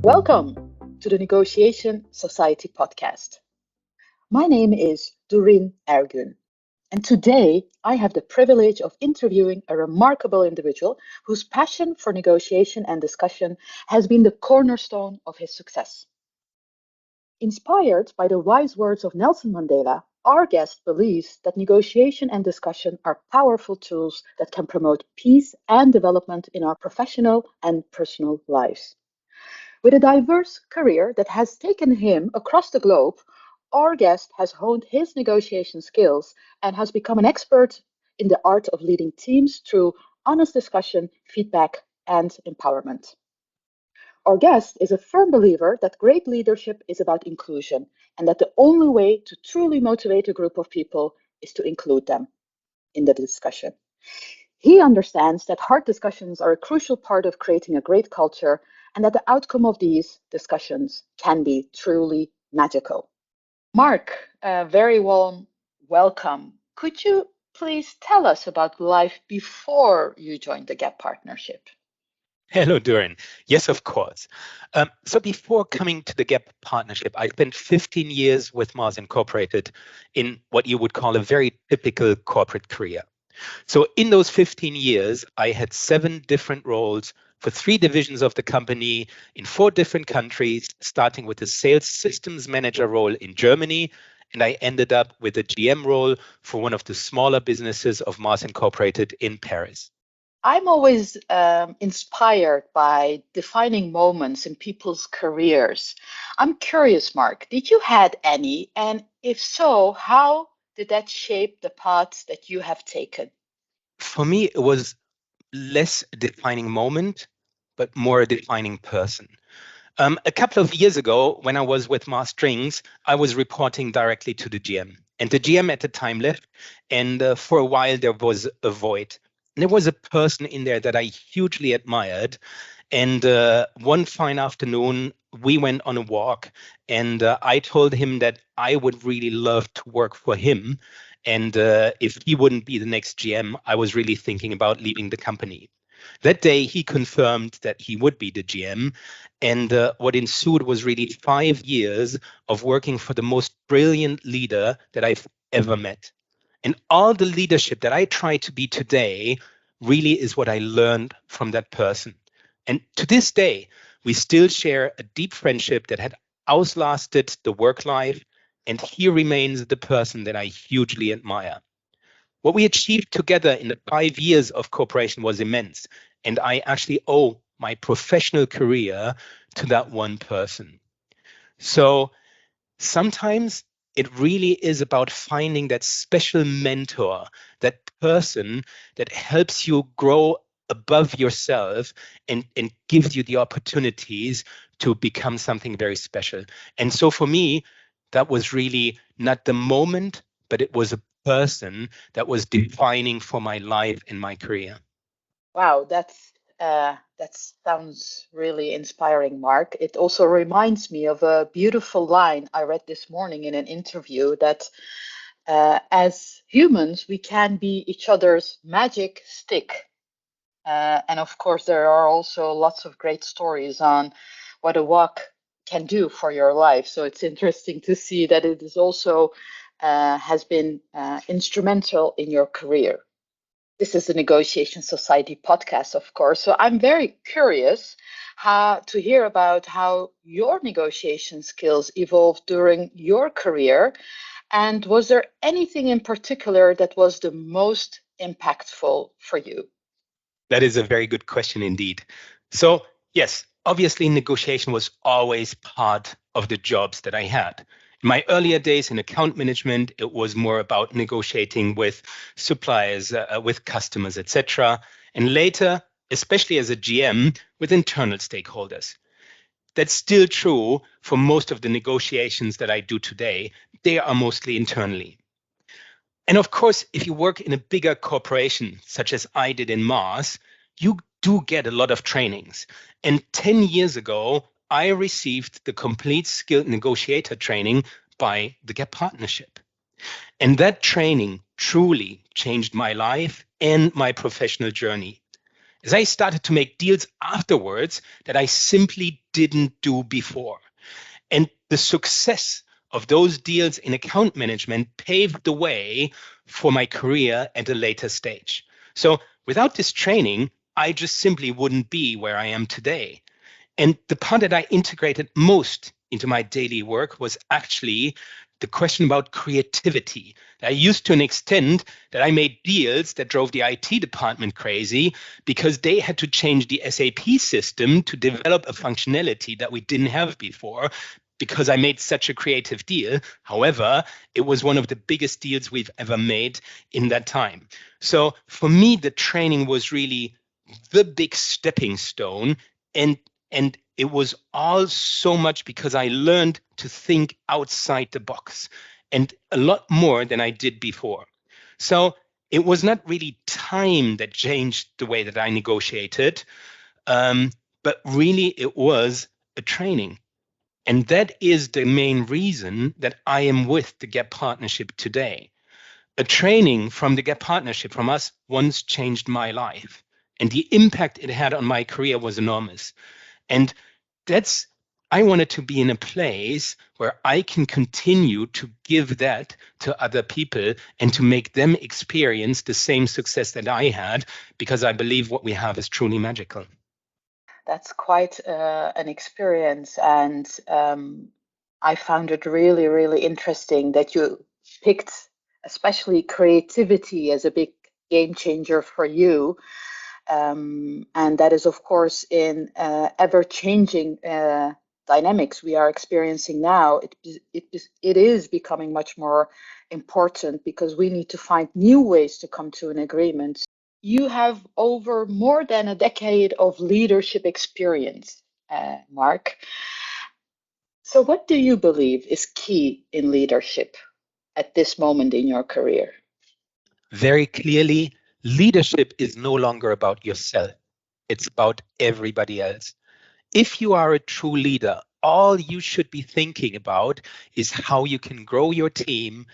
Welcome to the Negotiation Society podcast. My name is Dürrin Ergün, and today I have the privilege of interviewing a remarkable individual whose passion for negotiation and discussion has been the cornerstone of his success. Inspired by the wise words of Nelson Mandela, our guest believes that negotiation and discussion are powerful tools that can promote peace and development in our professional and personal lives. With a diverse career that has taken him across the globe, our guest has honed his negotiation skills and has become an expert in the art of leading teams through honest discussion, feedback, and empowerment. Our guest is a firm believer that great leadership is about inclusion and that the only way to truly motivate a group of people is to include them in the discussion. He understands that hard discussions are a crucial part of creating a great culture and that the outcome of these discussions can be truly magical. Marc, a very warm welcome. Could you please tell us about life before you joined the GAP partnership? Hello, Dürrin. Yes, of course. So before coming to the GAP partnership, I spent 15 years with Mars Incorporated in what you would call a very typical corporate career. So in those 15 years, I had 7 different roles for 3 divisions of the company in 4 different countries, starting with the sales systems manager role in Germany. And I ended up with a GM role for one of the smaller businesses of Mars Incorporated in Paris. I'm always inspired by defining moments in people's careers. I'm curious, Marc, did you had any? And if so, how did that shape the paths that you have taken? For me, it was less a defining moment, but more a defining person. A couple of years ago, when I was with Mars Strings, I was reporting directly to the GM. And the GM at the time left, and for a while there was a void. And there was a person in there that I hugely admired. And one fine afternoon, we went on a walk, and I told him that I would really love to work for him. And if he wouldn't be the next GM, I was really thinking about leaving the company. That day, he confirmed that he would be the GM. And what ensued was really 5 years of working for the most brilliant leader that I've ever met. And all the leadership that I try to be today really is what I learned from that person. And to this day, we still share a deep friendship that had outlasted the work life. And he remains the person that I hugely admire. What we achieved together in the 5 years of cooperation was immense. And I actually owe my professional career to that one person. So sometimes it really is about finding that special mentor, that person that helps you grow above yourself and gives you the opportunities to become something very special. And so for me, that was really not the moment, but it was a person that was defining for my life and my career. Wow, that sounds really inspiring, Marc. It also reminds me of a beautiful line I read this morning in an interview that as humans, we can be each other's magic stick. And of course, there are also lots of great stories on what a walk can do for your life. So it's interesting to see that it is also has been instrumental in your career. This is the Negotiation Society podcast, of course. So I'm very curious to hear about how your negotiation skills evolved during your career. And was there anything in particular that was the most impactful for you? That is a very good question indeed. So, yes, obviously, negotiation was always part of the jobs that I had. In my earlier days in account management, it was more about negotiating with suppliers, with customers, etc. And later, especially as a GM, with internal stakeholders. That's still true for most of the negotiations that I do today. They are mostly internally. And of course, if you work in a bigger corporation, such as I did in Mars, you do get a lot of trainings. And 10 years ago, I received the complete skilled negotiator training by the GAP partnership. And that training truly changed my life and my professional journey. is I started to make deals afterwards that I simply didn't do before. And the success of those deals in account management paved the way for my career at a later stage. So without this training, I just simply wouldn't be where I am today. And the part that I integrated most into my daily work was actually the question about creativity. I used to an extent that I made deals that drove the IT department crazy because they had to change the SAP system to develop a functionality that we didn't have before because I made such a creative deal. However, it was one of the biggest deals we've ever made in that time. So for me, the training was really the big stepping stone. And it was all so much because I learned to think outside the box and a lot more than I did before. So it was not really time that changed the way that I negotiated, but really it was a training. And that is the main reason that I am with the Gap Partnership today. A training from the Gap Partnership from us once changed my life. And the impact it had on my career was enormous. And I wanted to be in a place where I can continue to give that to other people and to make them experience the same success that I had, because I believe what we have is truly magical. That's quite an experience, and I found it really, really interesting that you picked especially creativity as a big game changer for you. And that is, of course, in ever-changing dynamics we are experiencing now. It is becoming much more important because we need to find new ways to come to an agreement. You have over more than a decade of leadership experience, Marc. So, what do you believe is key in leadership at this moment in your career? Very clearly, leadership is no longer about yourself. It's about everybody else. If you are a true leader, all you should be thinking about is how you can grow your team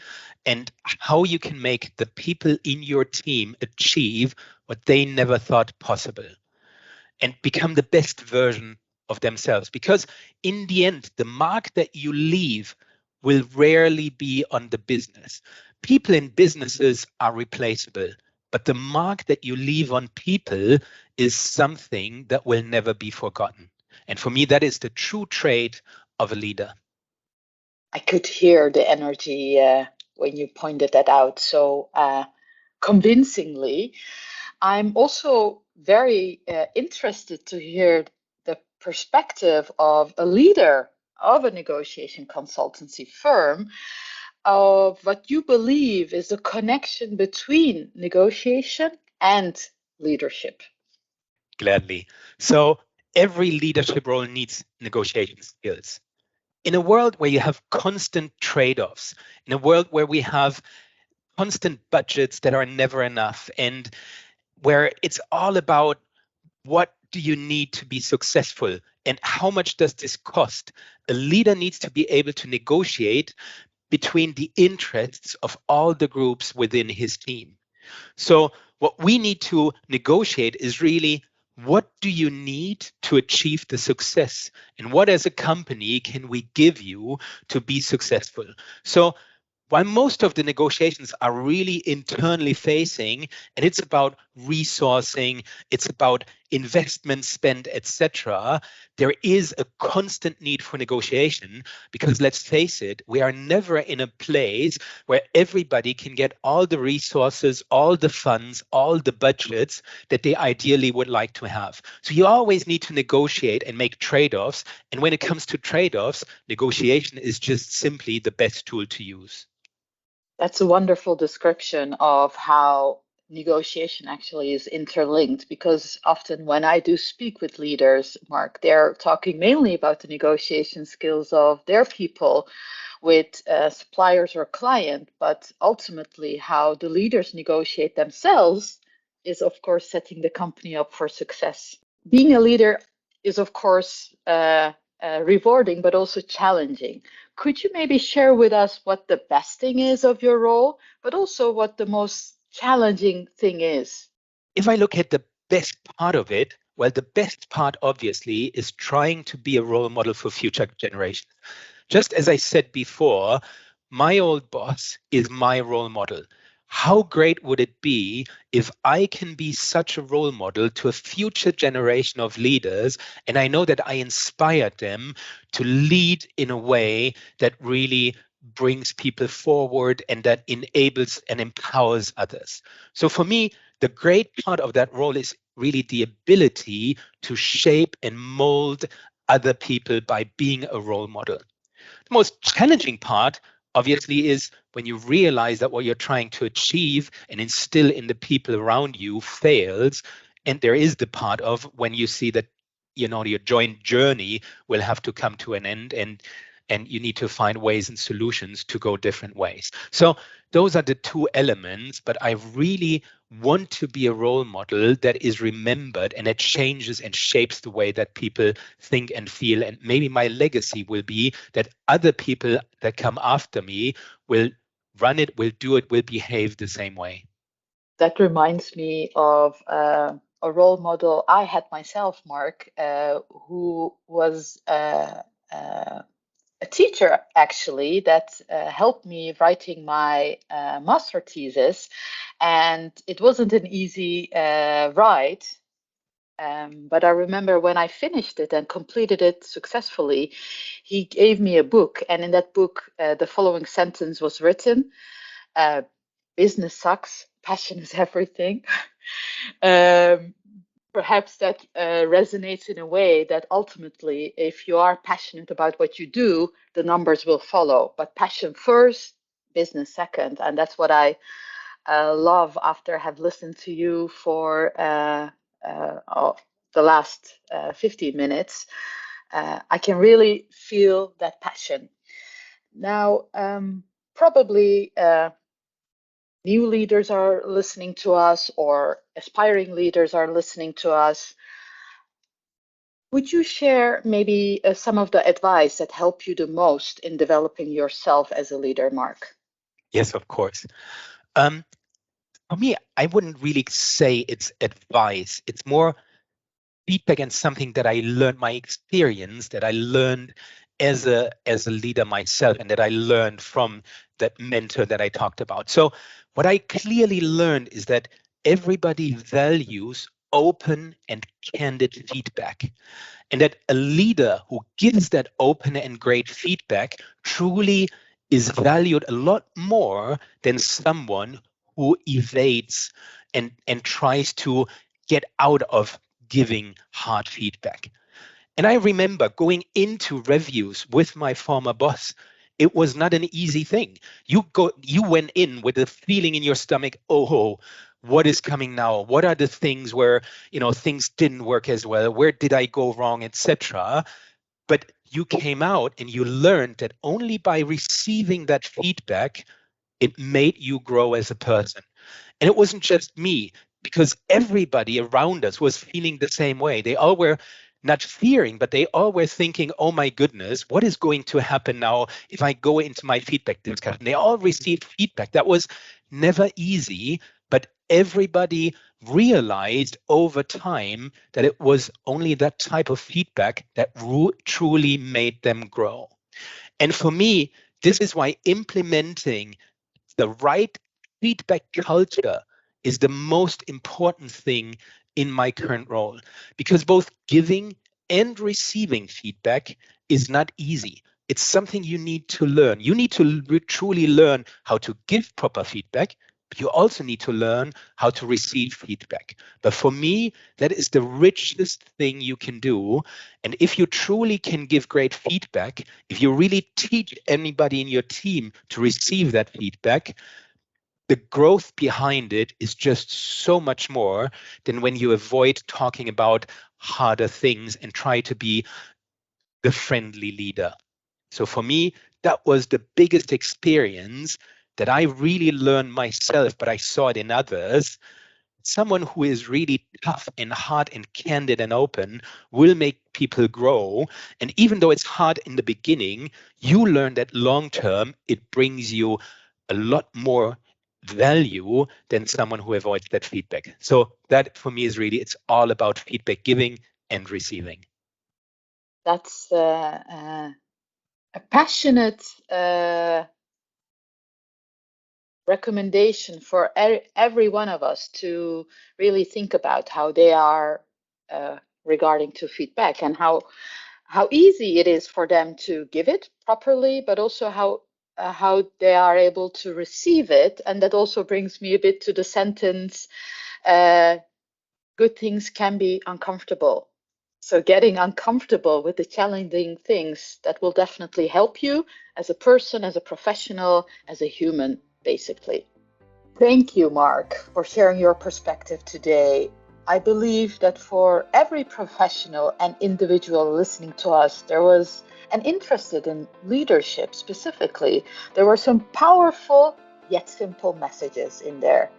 and how you can make the people in your team achieve what they never thought possible and become the best version of themselves. Because in the end, the mark that you leave will rarely be on the business. People in businesses are replaceable, but the mark that you leave on people is something that will never be forgotten. And for me, that is the true trait of a leader. I could hear the energy when you pointed that out so convincingly. I'm also very interested to hear the perspective of a leader of a negotiation consultancy firm of what you believe is the connection between negotiation and leadership. Gladly. So every leadership role needs negotiation skills. In a world where you have constant trade-offs, in a world where we have constant budgets that are never enough, and where it's all about what do you need to be successful and how much does this cost, a leader needs to be able to negotiate between the interests of all the groups within his team. So what we need to negotiate is really, what do you need to achieve the success? And what as a company can we give you to be successful? So while most of the negotiations are really internally facing, and it's about resourcing, it's about investment spend, etc., there is a constant need for negotiation, because let's face it, we are never in a place where everybody can get all the resources, all the funds, all the budgets that they ideally would like to have. So you always need to negotiate and make trade-offs. And when it comes to trade-offs, negotiation is just simply the best tool to use. That's a wonderful description of how negotiation actually is interlinked, because often when I do speak with leaders, Marc, they're talking mainly about the negotiation skills of their people with suppliers or client, but ultimately how the leaders negotiate themselves is, of course, setting the company up for success. Being a leader is, of course, rewarding, but also challenging. Could you maybe share with us what the best thing is of your role, but also what the most challenging thing is? If I look at the best part of it? Well, the best part, obviously, is trying to be a role model for future generations. Just as I said before, my old boss is my role model. How great would it be if I can be such a role model to a future generation of leaders, and I know that I inspired them to lead in a way that really brings people forward and that enables and empowers others. So for me, the great part of that role is really the ability to shape and mold other people by being a role model. The most challenging part, obviously, is when you realize that what you're trying to achieve and instill in the people around you fails. And there is the part of when you see that, your joint journey will have to come to an end, and you need to find ways and solutions to go different ways. So those are the two elements, but I really want to be a role model that is remembered and that changes and shapes the way that people think and feel. And maybe my legacy will be that other people that come after me will run it, will do it, will behave the same way. That reminds me of a role model I had myself, Marc, who was a teacher actually that helped me writing my master thesis, and it wasn't an easy ride. But I remember when I finished it and completed it successfully, he gave me a book, and in that book, the following sentence was written: "Business sucks, passion is everything." um, Perhaps that resonates in a way that ultimately, if you are passionate about what you do, the numbers will follow. But passion first, business second. And that's what I love after I have listened to you for the last 15 minutes. I can really feel that passion. Now, probably new leaders are listening to us, or aspiring leaders are listening to us. Would you share maybe some of the advice that help you the most in developing yourself as a leader, Marc? Yes, of course. Um, for me, I wouldn't really say it's advice. It's more feedback and something that I learned, my experience that I learned as a leader myself, and that I learned from that mentor that I talked about. So what I clearly learned is that everybody values open and candid feedback, and that a leader who gives that open and great feedback truly is valued a lot more than someone who evades and tries to get out of giving hard feedback. And I remember going into reviews with my former boss. It was not an easy thing. You went in with a feeling in your stomach, oh, what is coming now? What are the things where, things didn't work as well? Where did I go wrong, etc.? But you came out and you learned that only by receiving that feedback, it made you grow as a person. And it wasn't just me, because everybody around us was feeling the same way. They all were not fearing, but they all were thinking, oh my goodness, what is going to happen now if I go into my feedback discussion? They all received feedback. That was never easy, but everybody realized over time that it was only that type of feedback that truly made them grow. And for me, this is why implementing the right feedback culture is the most important thing in my current role, because both giving and receiving feedback is not easy. It's something you need to learn. You need to truly learn how to give proper feedback, but you also need to learn how to receive feedback. But for me, that is the richest thing you can do. And if you truly can give great feedback, if you really teach anybody in your team to receive that feedback, the growth behind it is just so much more than when you avoid talking about harder things and try to be the friendly leader. So for me, that was the biggest experience that I really learned myself, but I saw it in others. Someone who is really tough and hard and candid and open will make people grow. And even though it's hard in the beginning, you learn that long term, it brings you a lot more value than someone who avoids that feedback. So that for me is really, it's all about feedback giving and receiving. That's a passionate recommendation for every one of us to really think about how they are regarding to feedback, and how easy it is for them to give it properly, but also how they are able to receive it. And that also brings me a bit to the sentence, good things can be uncomfortable. So getting uncomfortable with the challenging things, that will definitely help you as a person, as a professional, as a human, basically. Thank you, Marc, for sharing your perspective today. I believe that for every professional and individual listening to us, there was an interested in leadership specifically. There were some powerful yet simple messages in there.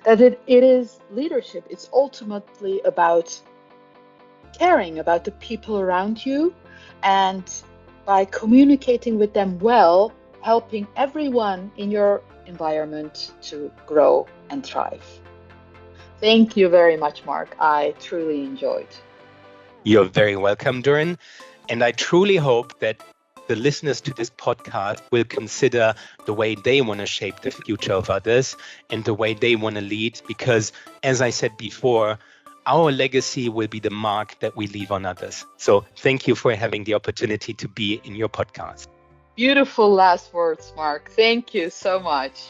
That it is leadership. It's ultimately about caring about the people around you, and by communicating with them well, helping everyone in your environment to grow and thrive. Thank you very much, Marc. I truly enjoyed. You're very welcome, Dürrin. And I truly hope that the listeners to this podcast will consider the way they want to shape the future of others and the way they want to lead, because as I said before, our legacy will be the mark that we leave on others. So thank you for having the opportunity to be in your podcast. Beautiful last words, Marc. Thank you so much.